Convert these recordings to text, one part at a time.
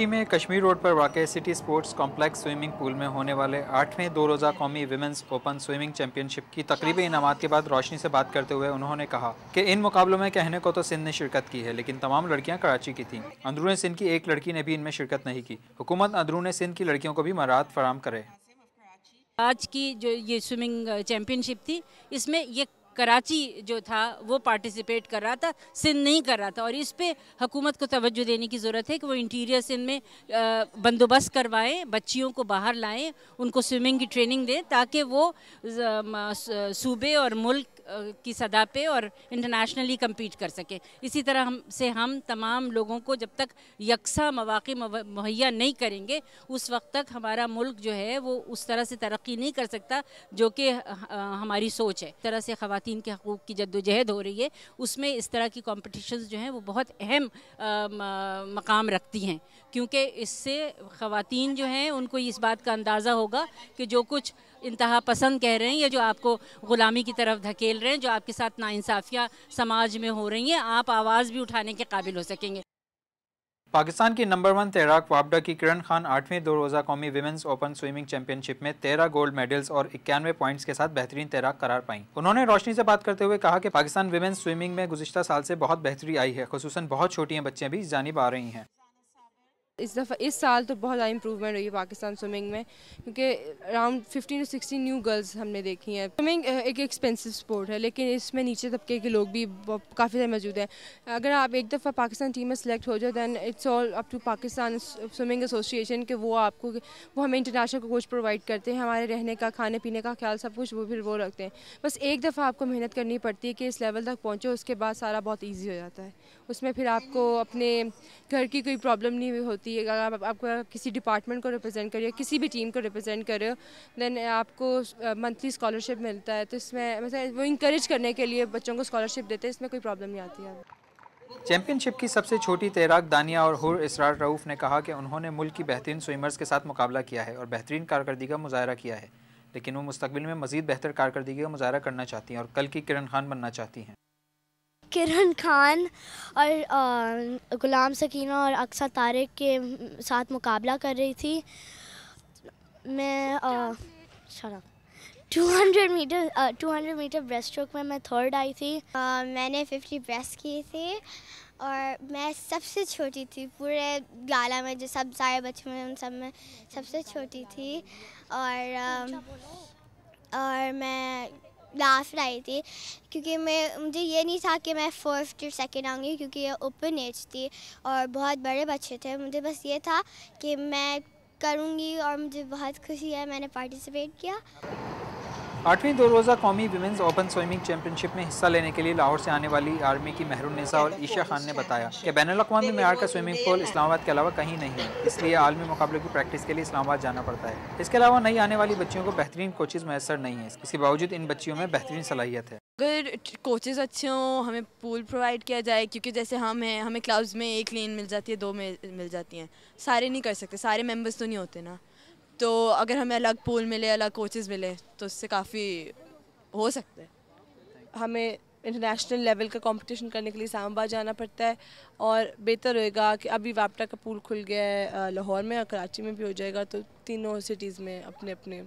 कराची में कश्मीर रोड पर वाक़ city sports complex swimming pool में होने वाले 8वें 2 रोज़ा कौमी विमेंस ओपन स्विमिंग चैंपियनशिप की तकरीबी इनामात के बाद रोशनी से बात करते हुए उन्होंने कहा कि इन मुकाबलों में कहने को तो सिंध ने शिरकत की है, लेकिन तमाम लड़कियां कराची की थीं। अंदरून सिंध की एक लड़की ने भी इनमें शिरकत नहीं की। हुकूमत अंदरून सिंध की लड़कियों को भी मराहत फराम करे। आज की जो ये स्विमिंग चैम्पियनशिप थी, इसमें ये कराची जो था वो पार्टिसिपेट कर रहा था, सिंध नहीं कर रहा था, और इस पे हुकूमत को तवज्जो देने की ज़रूरत है कि वो इंटीरियर सिंध में बंदोबस्त करवाएं, बच्चियों को बाहर लाएं, उनको स्विमिंग की ट्रेनिंग दें ताकि वो सूबे और मुल्क की सतह पे और इंटरनेशनली कम्पीट कर सके। इसी तरह हम तमाम लोगों को जब तक यकसा मौक़े मुहैया नहीं करेंगे, उस वक्त तक हमारा मुल्क जो है वो उस तरह से तरक्की नहीं कर सकता जो कि हमारी सोच है। इस तरह से ख़वातीन के हकूक़ की जद्दोजहद हो रही है, उसमें इस तरह की कॉम्पिटिशन्स जो हैं वो बहुत अहम मकाम रखती हैं, क्योंकि इससे ख़वातीन जो हैं उनको इस बात का अंदाज़ा होगा कि जो कुछ इंतहा पसंद कह रहे हैं या जो आपको ग़ुलामी की तरफ धकेल रहे हैं, जो आपके साथ नाइंसाफ़ियाँ समाज में हो रही हैं, आप आवाज़ भी उठाने के काबिल हो सकेंगे। पाकिस्तान की नंबर 1 तैराक वाबडा की किरण खान 8वें 2 रोज़ा कौमी विमेंस ओपन स्विमिंग चैंपियनशिप में 13 गोल्ड मेडल्स और 91 पॉइंट्स के साथ बेहतरीन तैराक करार पाई। उन्होंने रोशनी से बात करते हुए कहा कि पाकिस्तान विमेंस स्विमिंग में गुज़िश्ता साल से बहुत बेहतरी आई है, खुसूसन बहुत छोटी बच्चियां भी इस जानिब आ रही हैं। इस साल तो बहुत ज़्यादा इंप्रूवमेंट हुई है पाकिस्तान स्विमिंग में, क्योंकि अराउंड 15 से 16 न्यू गर्ल्स हमने देखी हैं। स्विमिंग एक एक्सपेंसिव स्पोर्ट है, लेकिन इसमें नीचे तबके के लोग भी काफ़ी ज़्यादा मौजूद हैं। अगर आप एक दफ़ा पाकिस्तान टीम में सेलेक्ट हो जाए, then it's all up to Pakistan Swimming Association कि वो हमें इंटरनेशनल कोच प्रोवाइड करते हैं, हमारे रहने का, खाने पीने का ख्याल सब कुछ वो रखते हैं। बस एक दफ़ा आपको मेहनत करनी पड़ती है कि इस लेवल तक पहुँचो, उसके बाद सारा बहुत ईजी हो जाता है। उसमें फिर आपको अपने घर की कोई प्रॉब्लम नहीं होती है। अगर आप किसी डिपार्टमेंट को रिप्रेजेंट कर रहे हो, किसी भी टीम को रिप्रेजेंट कर रहे हो, देन आपको मंथली स्कॉलरशिप मिलता है। तो इसमें मतलब वो इंकरेज करने के लिए बच्चों को स्कॉलरशिप देते हैं, इसमें कोई प्रॉब्लम नहीं आती है। चैंपियनशिप की सबसे छोटी तैराक दानिया और हुर इसरार रऊफ ने कहा कि उन्होंने मुल्क की बेहतरीन स्विमर्स के साथ मुकाबला किया है और बेहतरीन कारकर्दगी का मुजाहरा किया है, लेकिन वो मुस्तकबिल में मज़ीद बेहतर कारकर्दगी का मुजाहरा करना चाहती हैं और कल की किरण खान बनना चाहती हैं। किरण खान और गुलाम सकीना और अक्सा तारिक के साथ मुकाबला कर रही थी। मैं 200 मीटर ब्रेस्ट स्ट्रोक में मैं थर्ड आई थी। मैंने 50 ब्रेस्ट की थी और मैं सबसे छोटी थी पूरे गाला में, जो सब सारे बच्चों में उन सब में सबसे छोटी थी। और मैं लास्ट आई थी क्योंकि मुझे ये नहीं था कि मैं फर्स्ट और सेकंड आऊँगी, क्योंकि ये ओपन एज थी और बहुत बड़े बच्चे थे। मुझे बस ये था कि मैं करूँगी और मुझे बहुत खुशी है मैंने पार्टिसिपेट किया। 8वीं 2 रोज़ा कौमी विमेंस ओपन स्विमिंग चैंपियनशिप में हिस्सा लेने के लिए लाहौर से आने वाली आर्मी की मेहरुन्निसा और ईशा खान ने बताया कि बैनुल-अक़वामी मेयार का स्विमिंग पूल इस्लामाबाद के अलावा कहीं नहीं है, इसलिए आलमी मुकाबलों की प्रैक्टिस के लिए इस्लामाबाद जाना पड़ता है। इसके अलावा नई आने वाली बच्चियों को बेहतरीन कोचेज़ मैसर नहीं है, इसके बावजूद इन बच्चियों में बेहतरीन सलाहियत है। अगर कोचेस अच्छे हों, हमें पूल प्रोवाइड किया जाए, क्योंकि जैसे हम हैं, हमें क्लब्स में एक लेन मिल जाती है, 2 मिल जाती हैं, सारे नहीं कर सकते, सारे मेंबर्स तो नहीं होते ना। तो अगर हमें अलग पूल मिले, अलग कोचेस मिले, तो उससे काफ़ी हो सकता है। हमें इंटरनेशनल लेवल का कंपटीशन करने के लिए इस्लामाबाद जाना पड़ता है, और बेहतर होएगा कि अभी वापटा का पूल खुल गया है लाहौर में और कराची में भी हो जाएगा, तो तीनों सिटीज़ में अपने अपने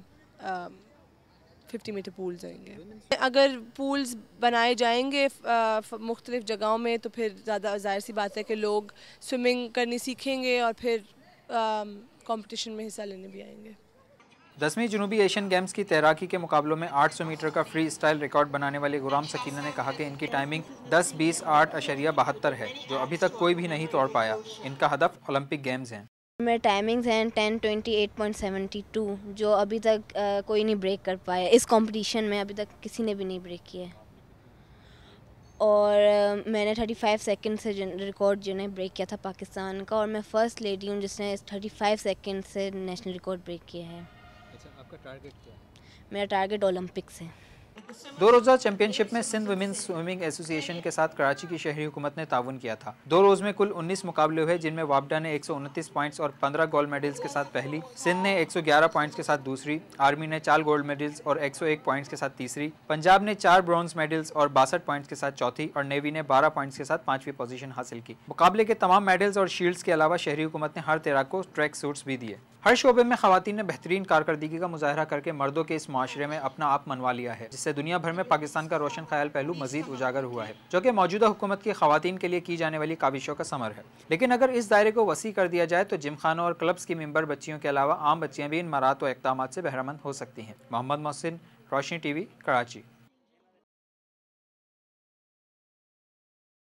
50 मीटर पूल्स होंगे। अगर पूल्स बनाए जाएंगे मुख्तलिफ जगहों में, तो फिर ज़्यादा ज़ाहिर सी बात है कि लोग स्विमिंग करनी सीखेंगे और फिर कंपटीशन में हिस्सा लेने भी आएंगे। 10वीं जनूबी एशियन गेम्स की तैराकी के मुकाबलों में 800 मीटर का फ्री स्टाइल रिकॉर्ड बनाने वाले गुलाम सकीना ने कहा कि इनकी टाइमिंग 10:20:8.72 है, जो अभी तक कोई भी नहीं तोड़ पाया। इनका हदफ ओलंपिक गेम्स हैं। मेरे टाइमिंग्स हैं 10:28.72, जो अभी तक कोई नहीं ब्रेक कर पाया। इस कंपटीशन में अभी तक किसी ने भी नहीं ब्रेक किया है, और मैंने 35 सेकंड से रिकॉर्ड जो है ब्रेक किया था पाकिस्तान का, और मैं फ़र्स्ट लेडी हूँ जिसने 35 सेकंड से नेशनल रिकॉर्ड ब्रेक किया है। अच्छा, आपका टारगेट क्या है? मेरा टारगेट ओलंपिक्स है। दो रोज़ा चैंपियनशिप में सिंध वुमेन्स स्विमिंग एसोसिएशन के साथ कराची की शहरी हुकूमत ने ताउन किया था। 2 रोज़ में कुल 19 मुकाबले हुए, जिनमें वापडा ने 129 पॉइंट्स और 15 गोल्ड मेडल्स के साथ पहली, सिंध ने 111 पॉइंट्स के साथ दूसरी, आर्मी ने 4 गोल्ड मेडल्स और 101 पॉइंट्स के साथ तीसरी, पंजाब ने 4 ब्रॉन्ज मेडल्स और 62 पॉइंट्स के साथ चौथी और नेवी ने 12 पॉइंट्स के साथ 5वीं पोजीशन हासिल की। मुकाबले के तमाम मेडल्स और शील्ड्स के अलावा शहरी हुकूमत ने हर तैराक को ट्रैक सूट्स भी दिए। हर शोबे में खवातीन ने बेहतरीन कारकर्दगी का मुजाहरा करके मर्दों के इस माशरे में अपना आप मनवा लिया है, जिससे दुनिया भर में पाकिस्तान का रोशन ख्याल पहलू मजीद उजागर हुआ है, जो कि मौजूदा हुकूमत की खवातीन के लिए की जाने वाली काविशों का समर है। लेकिन अगर इस दायरे को वसी कर दिया जाए तो जिम खानों और क्लब्स की मेंबर बच्चियों के अलावा आम बच्चियां भी इन मराहत व इक़दामात से बहरामंद हो सकती हैं। मोहम्मद मोहसिन, रोशनी टीवी, कराची।